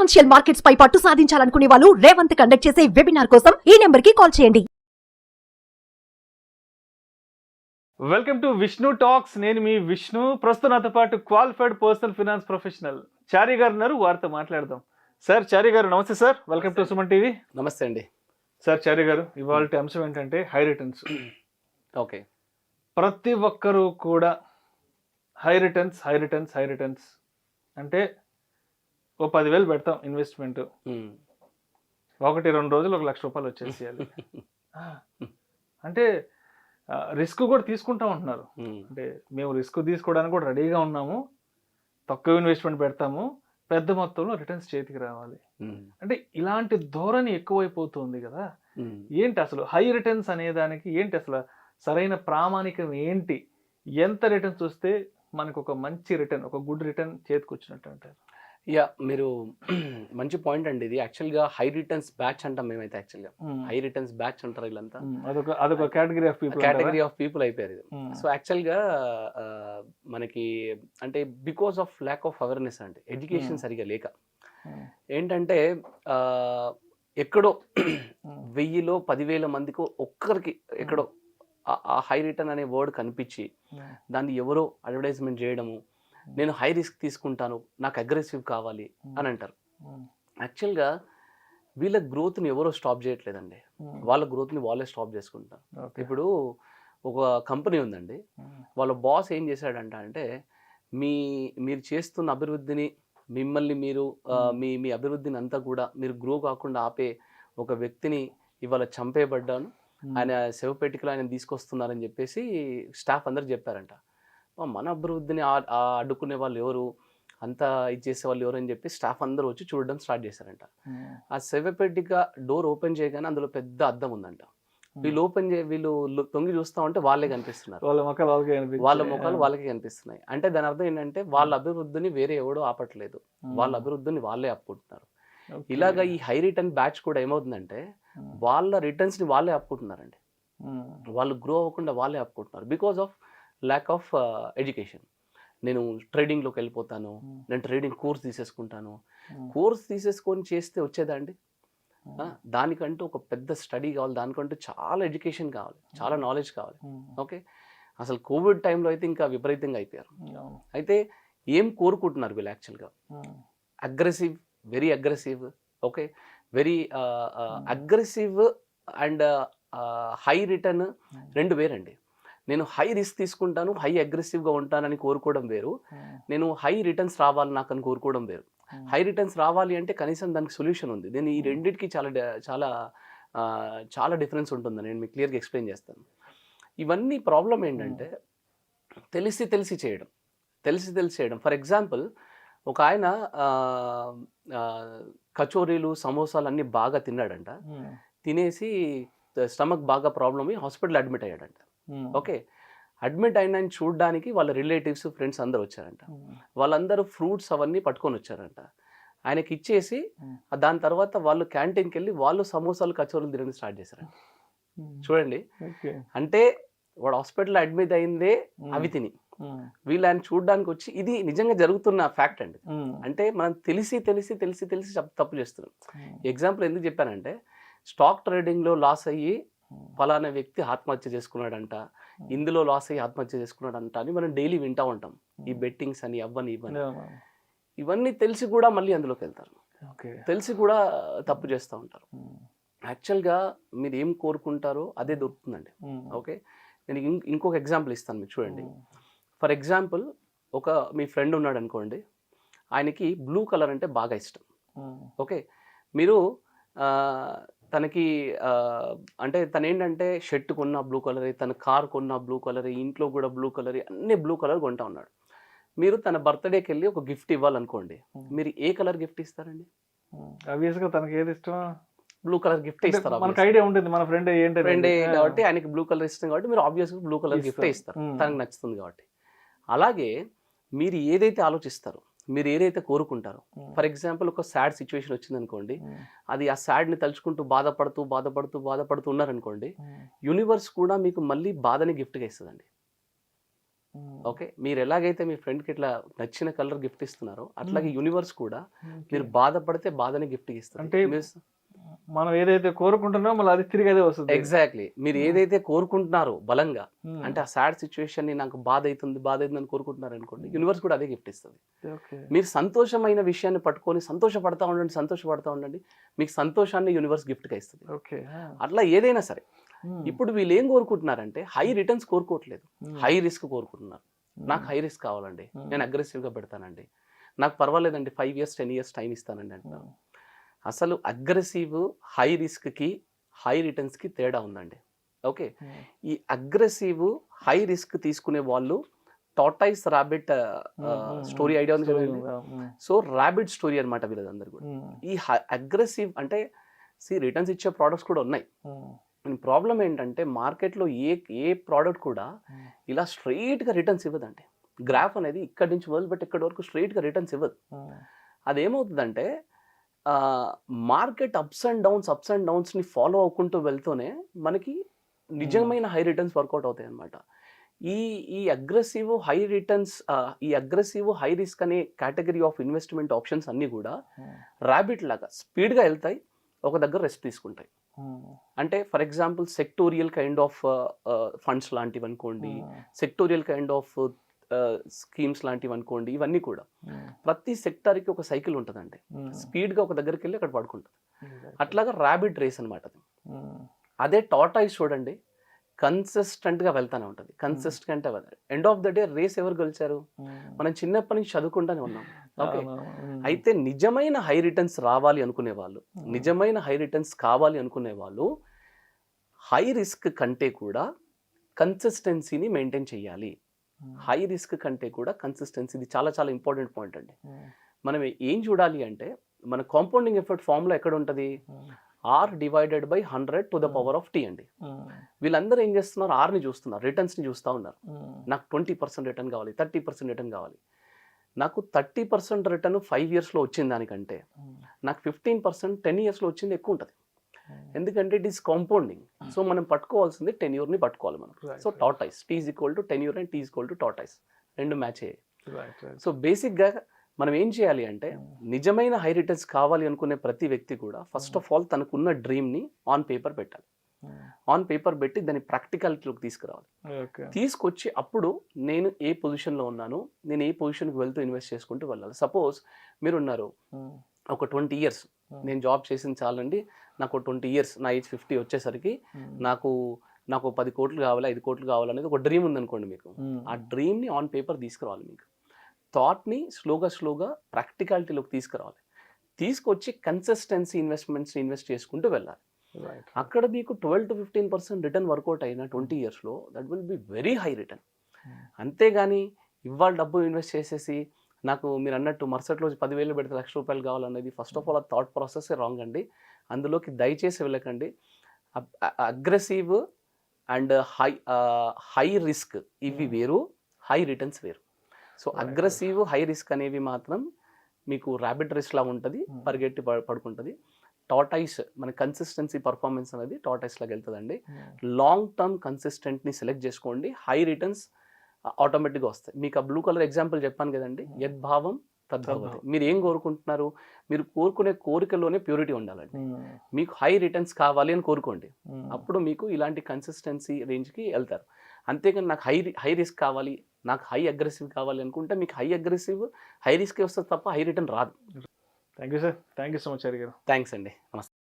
Financial markets పై పట్టు సాధించాలనుకునే వాళ్ళు Revanth conduct చేసే వెబినార్ కోసం ఈ నెంబర్ కి కాల్ చేయండి. Welcome to Vishnu talks. నేను మీ విష్ణు. ప్రస్తుతం నాతో పాటు క్వాలిఫైడ్ పర్సనల్ ఫినాన్స్ ప్రొఫెషనల్ చారీ గారు ఉన్నారు. వారితో మాట్లాడదాం. సార్ చారీ గారు నమస్తే sir. Welcome to Suman TV. నమస్తే అండి. సార్ చారీ గారు, ఇవాళ అంశం ఏంటంటే హై రిటర్న్స్. ఓకే, ప్రతి ఒక్కరూ కూడా హై రిటర్న్స్ అంటే ఓ 10,000 పెడతాం ఇన్వెస్ట్మెంట్, 1-2 రోజులు 1,00,000 రూపాయలు వచ్చేసేయాలి. అంటే రిస్క్ కూడా తీసుకుంటాం అంటున్నారు. అంటే మేము రిస్క్ తీసుకోవడానికి కూడా రెడీగా ఉన్నాము, తక్కువ ఇన్వెస్ట్మెంట్ పెడతాము, పెద్ద మొత్తంలో రిటర్న్స్ చేతికి రావాలి. అంటే ఇలాంటి ధోరణి ఎక్కువైపోతుంది కదా. ఏంటి అసలు హై రిటర్న్స్ అనే దానికి ఏంటి అసలు సరైన ప్రామాణికం ఏంటి? ఎంత రిటర్న్స్ వస్తే మనకు ఒక మంచి రిటర్న్, ఒక గుడ్ రిటర్న్ చేతికి వచ్చినట్టు అంటారు? యా, మీరు మంచి పాయింట్ అండి. ఇది యాక్చువల్గా హై రిటర్న్స్ బ్యాచ్ అంటాం మేమైతే. యాక్చువల్గా హై రిటర్న్స్ బ్యాచ్ అంటారు వీళ్ళంతా. అదొక కేటగిరీ ఆఫ్ పీపుల్ అయిపోయారు ఇది. సో యాక్చువల్గా మనకి అంటే because of lack of awareness అండి, ఎడ్యుకేషన్ సరిగా లేక ఏంటంటే ఎక్కడో 1000లో 10,000 మందికి ఒక్కరికి ఎక్కడో ఆ హై రిటర్న్ అనే వర్డ్ కనిపించి దాన్ని ఎవరో అడ్వర్టైజ్మెంట్ చేయడము, నేను హై రిస్క్ తీసుకుంటాను, నాకు అగ్రెసివ్ కావాలి అని అంటారు. యాక్చువల్గా వీళ్ళ గ్రోత్ని ఎవరో స్టాప్ చేయట్లేదండి, వాళ్ళ గ్రోత్ని వాళ్ళే స్టాప్ చేసుకుంటారు. ఇప్పుడు ఒక కంపెనీ ఉందండి, వాళ్ళ బాస్ ఏం చేశాడంట అంటే మీరు చేస్తున్న అభివృద్ధిని, మిమ్మల్ని మీరు మీ అభివృద్ధిని అంతా కూడా మీరు గ్రో కాకుండా ఆపే ఒక వ్యక్తిని ఇవాళ చంపేయబడ్డాను, ఆయన శవపేటికలో ఆయన తీసుకొస్తున్నారని చెప్పేసి స్టాఫ్ అందరు చెప్పారంట. మన అభివృద్ధిని అడ్డుకునే వాళ్ళు ఎవరు, అంతా ఇది చేసే వాళ్ళు ఎవరు అని చెప్పి స్టాఫ్ అందరూ వచ్చి చూడడం స్టార్ట్ చేశారంట. ఆ శవపేటిక డోర్ ఓపెన్ చేయగానే అందులో పెద్ద అద్దం ఉందంట. వీళ్ళు తొంగి చూస్తా ఉంటే వాళ్ళే కనిపిస్తున్నారు, వాళ్ళ ముఖాలు వాళ్ళకే కనిపిస్తున్నాయి. అంటే దాని అర్థం ఏంటంటే వాళ్ళ అభివృద్ధిని వేరే ఎవడో ఆపట్లేదు, వాళ్ళ అభివృద్ధిని వాళ్ళే ఆపుకుంటున్నారు. ఇలాగా ఈ హై రిటర్న్ బ్యాచ్ కూడా ఏమవుతుందంటే వాళ్ళ రిటర్న్స్ని వాళ్ళే ఆపుకుంటున్నారండి, వాళ్ళు గ్రో అవ్వకుండా వాళ్ళే ఆపుకుంటున్నారు. Because of lack of education. నేను ట్రేడింగ్లోకి వెళ్ళిపోతాను, నేను ట్రేడింగ్ కోర్స్ తీసేసుకుంటాను. కోర్స్ తీసేసుకొని చేస్తే వచ్చేదండి? దానికంటూ ఒక పెద్ద స్టడీ కావాలి, దానికంటూ చాలా ఎడ్యుకేషన్ కావాలి, చాలా నాలెడ్జ్ కావాలి. ఓకే, అసలు కోవిడ్ టైంలో అయితే ఇంకా విపరీతంగా అయిపోయారు. అయితే ఏం కోరుకుంటున్నారు వీళ్ళు యాక్చువల్గా? Aggressive, very aggressive. Okay, very aggressive and high return రెండు వేరండి. నేను హై రిస్క్ తీసుకుంటాను, హై అగ్రెసివ్గా ఉంటానని కోరుకోవడం వేరు, నేను హై రిటర్న్స్ రావాలి నాకు అని కోరుకోవడం వేరు. హై రిటర్న్స్ రావాలి అంటే కనీసం దానికి సొల్యూషన్ ఉంది. నేను ఈ రెండింటికి చాలా చాలా చాలా డిఫరెన్స్ ఉంటుందని నేను మీకు క్లియర్గా ఎక్స్ప్లెయిన్ చేస్తాను. ఇవన్నీ ప్రాబ్లం ఏంటంటే తెలిసి చేయడం. ఫర్ ఎగ్జాంపుల్, ఒక ఆయన కచోరీలు, సమోసాలు అన్నీ బాగా తిన్నాడంట. తినేసి స్టమక్ బాగా ప్రాబ్లమ్ అయ్యి హాస్పిటల్ అడ్మిట్ అయ్యాడంట. ఓకే, అడ్మిట్ అయిన చూడడానికి వాళ్ళ రిలేటివ్స్, ఫ్రెండ్స్ అందరు వచ్చారంట. వాళ్ళందరూ ఫ్రూట్స్ అవన్నీ పట్టుకొని వచ్చారంట. ఆయనకి ఇచ్చేసి దాని తర్వాత వాళ్ళు క్యాంటీన్కి వెళ్ళి వాళ్ళు సమోసాలు, కచోరీలు తినడం స్టార్ట్ చేశారంట. చూడండి, అంటే వాడు హాస్పిటల్ అడ్మిట్ అయిందే అవి తిని, వీళ్ళు ఆయన చూడడానికి వచ్చి, ఇది నిజంగా జరుగుతున్న ఫ్యాక్ట్ అండి. అంటే మనం తెలిసి తప్పు చేస్తున్నాం. ఎగ్జాంపుల్ ఎందుకు చెప్పానంటే, స్టాక్ ట్రేడింగ్లో లాస్ అయ్యి ఫలానా వ్యక్తి ఆత్మహత్య చేసుకున్నాడంట, ఇందులో లాస్ అయ్యి ఆత్మహత్య చేసుకున్నాడంట అని మనం డైలీ వింటూ ఉంటాం. ఈ బెట్టింగ్స్ అని ఇవన్నీ ఇవన్నీ తెలిసి కూడా మళ్ళీ అందులోకి వెళ్తారు, తెలిసి కూడా తప్పు చేస్తూ ఉంటారు. యాక్చువల్గా మీరు ఏం కోరుకుంటారో అదే దొరుకుతుందండి. ఓకే, నేను ఇంకొక ఎగ్జాంపుల్ ఇస్తాను మీకు, చూడండి. ఫర్ ఎగ్జాంపుల్, మీ ఫ్రెండ్ ఉన్నాడు అనుకోండి, ఆయనకి బ్లూ కలర్ అంటే బాగా ఇష్టం. ఓకే, మీరు తనకి అంటే తను ఏంటంటే షర్ట్ కొన్న బ్లూ కలరే, తన కార్ కొన్న బ్లూ కలరే, ఇంట్లో కూడా బ్లూ కలరే, అన్ని బ్లూ కలర్ కొంటా ఉన్నాడు. మీరు తన బర్త్డేకి వెళ్ళి ఒక గిఫ్ట్ ఇవ్వాలనుకోండి, మీరు ఏ కలర్ గిఫ్ట్ ఇస్తారండి? ఆబ్వియస్గా తనకి ఏది ఇష్టం, బ్లూ కలర్ గిఫ్ట్ ఇస్తారు. మనకు ఐడియా ఉంటుంది, మన ఫ్రెండ్ కాబట్టి ఆయనకి బ్లూ కలర్ ఇష్టం కాబట్టి మీరు ఆబ్వియస్గా బ్లూ కలర్ గిఫ్టే ఇస్తారు, తనకు నచ్చుతుంది కాబట్టి. అలాగే మీరు ఏదైతే ఆలోచిస్తారో, మీరు ఏదైతే కోరుకుంటారో, ఫర్ ఎగ్జాంపుల్ ఒక సాడ్ సిచ్యువేషన్ వచ్చింది అనుకోండి, అది ఆ సాడ్ని తలుచుకుంటూ బాధపడుతూ ఉన్నారనుకోండి, యూనివర్స్ కూడా మీకు మళ్ళీ బాధని గిఫ్ట్గా ఇస్తుందండి. ఓకే, మీరు ఎలాగైతే మీ ఫ్రెండ్కి ఇట్లా నచ్చిన కలర్ గిఫ్ట్ ఇస్తున్నారో అట్లాగే యూనివర్స్ కూడా మీరు బాధపడితే బాధని గిఫ్ట్ ఇస్తారు. అంటే మనం ఏదైతే కోరుకుంటున్నామో మళ్ళీ అది తిరిగి అదే వస్తుంది. ఎగ్జాక్ట్లీ, మీరు ఏదైతే కోరుకుంటున్నారో బలంగా, అంటే ఆ సాడ్ సిచ్యువేషన్ ని నాకు బాధ అవుతుంది అని కోరుకుంటున్నారు అనుకోండి, యూనివర్స్ కూడా అదే గిఫ్ట్ ఇస్తుంది. మీరు సంతోషమైన విషయాన్ని పట్టుకొని సంతోషపడతా ఉండండి, మీకు సంతోషాన్ని యూనివర్స్ గిఫ్ట్ గా ఇస్తుంది. అట్లా ఏదైనా సరే. ఇప్పుడు వీళ్ళు ఏం కోరుకుంటున్నారంటే హై రిటర్న్స్ కోరుకోవట్లేదు, హై రిస్క్ కోరుకుంటున్నారు. నాకు హై రిస్క్ కావాలండి, నేను అగ్రెసివ్ గా పెడతానండి, నాకు పర్వాలేదండి 5 years 10 years టైం ఇస్తానండి అంటున్నాను. అసలు అగ్రెసివ్ హై రిస్క్కి హై రిటర్న్స్కి తేడా ఉందండి. ఓకే, ఈ అగ్రెసివ్ హై రిస్క్ తీసుకునే వాళ్ళు టార్టైస్ ర్యాబిట్ స్టోరీ ఐడియా ఉంది కదండి. సో ర్యాబిట్ స్టోరీ అనమాట వీళ్ళందరూ కూడా. ఈ అగ్రెసివ్ అంటే రిటర్న్స్ ఇచ్చే ప్రోడక్ట్స్ కూడా ఉన్నాయి. ప్రాబ్లం ఏంటంటే మార్కెట్లో ఏ ప్రోడక్ట్ కూడా ఇలా స్ట్రైట్గా రిటర్న్స్ ఇవ్వదండి. గ్రాఫ్ అనేది ఇక్కడి నుంచి మొదలుపెట్టి ఇక్కడి వరకు స్ట్రైట్గా రిటర్న్స్ ఇవ్వదు. అదేమవుతుందంటే మార్కెట్ అప్స్ అండ్ డౌన్స్ని ఫాలో అవ్వకుంటూ వెళ్తూనే మనకి నిజమైన హై రిటర్న్స్ వర్కౌట్ అవుతాయి అన్నమాట. ఈ అగ్రెసివ్ హై రిటర్న్స్, ఈ అగ్రెసివ్ హై రిస్క్ అనే కేటగిరీ ఆఫ్ ఇన్వెస్ట్మెంట్ ఆప్షన్స్ అన్నీ కూడా ర్యాబిట్ లాగా స్పీడ్గా వెళ్తాయి, ఒక దగ్గర రెస్ట్ తీసుకుంటాయి. అంటే for example sectorial kind of funds లాంటివి అనుకోండి, సెక్టోరియల్ కైండ్ ఆఫ్ స్కీమ్స్ లాంటివి అనుకోండి, ఇవన్నీ కూడా ప్రతి సెక్టార్కి ఒక సైకిల్ ఉంటుందండి. స్పీడ్గా ఒక దగ్గరికి వెళ్ళి అక్కడ పడుకుంటుంది. అట్లాగా ర్యాబిట్ రేస్ అనమాట అది. అదే టార్టాయిస్ చూడండి, కన్సిస్టెంట్గా వెళ్తానే ఉంటుంది, కన్సిస్టెంట్గా వెళ్తారు. End of the day race ఎవరు గెలిచారు? మనం చిన్నప్పటి నుంచి చదువుకుంటానే ఉన్నాం. ఓకే, అయితే నిజమైన హై రిటర్న్స్ రావాలి అనుకునే వాళ్ళు, నిజమైన హై రిటర్న్స్ కావాలి అనుకునే వాళ్ళు హై రిస్క్ కంటే కూడా కన్సిస్టెన్సీని మెయింటైన్ చేయాలి. హై రిస్క్ కంటే కూడా కన్సిస్టెన్సీ, ఇది చాలా చాలా ఇంపార్టెంట్ పాయింట్ అండి. మనం ఏం చూడాలి అంటే మన కాంపౌండింగ్ ఎఫెక్ట్ ఫార్ములా ఎక్కడ ఉంటుంది? R/100 అండి. వీళ్ళందరూ ఏం చేస్తున్నారు? ఆర్ని చూస్తున్నారు, రిటర్న్స్ని చూస్తూ ఉన్నారు. నాకు 20% రిటర్న్ కావాలి, 30% రిటర్న్ కావాలి. నాకు 30% రిటర్న్ 5 yearsలో వచ్చిన దానికంటే నాకు 15% 10 yearsలో వచ్చింది ఎక్కువ ఉంటుంది. ఎందుకంటే ఇట్ ఈస్ కాంపౌండింగ్. సో మనం పట్టుకోవాల్సింది టెన్యూర్ని పట్టుకోవాలి మనం. So tortoise, T=10 and T=tortoise, రెండు మ్యాచ్ అయ్యాయి. సో బేసిక్గా మనం ఏం చేయాలి అంటే నిజమైన హై రిటర్న్స్ కావాలి అనుకునే ప్రతి వ్యక్తి కూడా ఫస్ట్ ఆఫ్ ఆల్ తనకున్న డ్రీమ్ని ఆన్ పేపర్ పెట్టాలి. ఆన్ పేపర్ పెట్టి దాన్ని ప్రాక్టికాలిటీలోకి తీసుకురావాలి. తీసుకొచ్చి అప్పుడు నేను ఏ పొజిషన్లో ఉన్నాను, నేను ఏ పొజిషన్కి వెళ్తూ ఇన్వెస్ట్ చేసుకుంటూ వెళ్ళాలి. సపోజ్ మీరున్నారు ఒక 20 years నేను జాబ్ చేసింది చాలండి, నాకు 20 years, నా ఏజ్ 50 వచ్చేసరికి నాకు 10 కోట్లు కావాలి, 5 కోట్లు కావాలనేది ఒక డ్రీమ్ ఉందనుకోండి మీకు. ఆ డ్రీమ్ని ఆన్ పేపర్ తీసుకురావాలి. మీకు థాట్ని స్లోగా ప్రాక్టికాలిటీలోకి తీసుకురావాలి. తీసుకొచ్చి కన్సిస్టెన్సీ ఇన్వెస్ట్మెంట్స్ని ఇన్వెస్ట్ చేసుకుంటూ వెళ్ళాలి. అక్కడ మీకు 12 to 15% రిటర్న్ వర్కౌట్ అయిన 20 yearsలో that will be very high return. అంతేగాని ఇవాళ డబ్బు ఇన్వెస్ట్ చేసేసి నాకు మీరు అన్నట్టు మరుసటి రోజు 10,000 పెడితే ₹1,00,000 కావాలనేది ఫస్ట్ ఆఫ్ ఆల్ ఆ థాట్ ప్రాసెస్ రాంగ్ అండి. అందులోకి దయచేసి వెళ్ళకండి. అగ్రెసివ్ అండ్ హై రిస్క్ ఇవి వేరు, హై రిటర్న్స్ వేరు. సో అగ్రెసివ్ హై రిస్క్ అనేవి మాత్రం మీకు ర్యాబిట్ రేస్ లా ఉంటుంది, పరిగెట్టి పడుకుంటుంది. టార్టైస్ మన కన్సిస్టెన్సీ పర్ఫార్మెన్స్ అనేది టార్టైస్ లాగా వెళ్తుందండి. లాంగ్ టర్మ్ కన్సిస్టెంట్ని సెలెక్ట్ చేసుకోండి, హై రిటర్న్స్ ఆటోమేటిక్గా వస్తాయి. మీకు ఆ బ్లూ కలర్ ఎగ్జాంపుల్ చెప్పాను కదండి, యద్భావం తద్భవతి. మీరు ఏం కోరుకుంటున్నారు? మీరు కోరుకునే కోరికలోనే ప్యూరిటీ ఉండాలండి. మీకు హై రిటర్న్స్ కావాలి అని కోరుకోండి, అప్పుడు మీకు ఇలాంటి కన్సిస్టెన్సీ రేంజ్కి వెళ్తారు. అంతేగాని నాకు హై రిస్క్ కావాలి, నాకు హై అగ్రెసివ్ కావాలి అనుకుంటే మీకు హై అగ్రెసివ్ హై రిస్క్ వస్తుంది తప్ప హై రిటర్న్ రాదు. Thank you sir, thank you so much Hari గారు. థ్యాంక్స్ అండి, నమస్తే.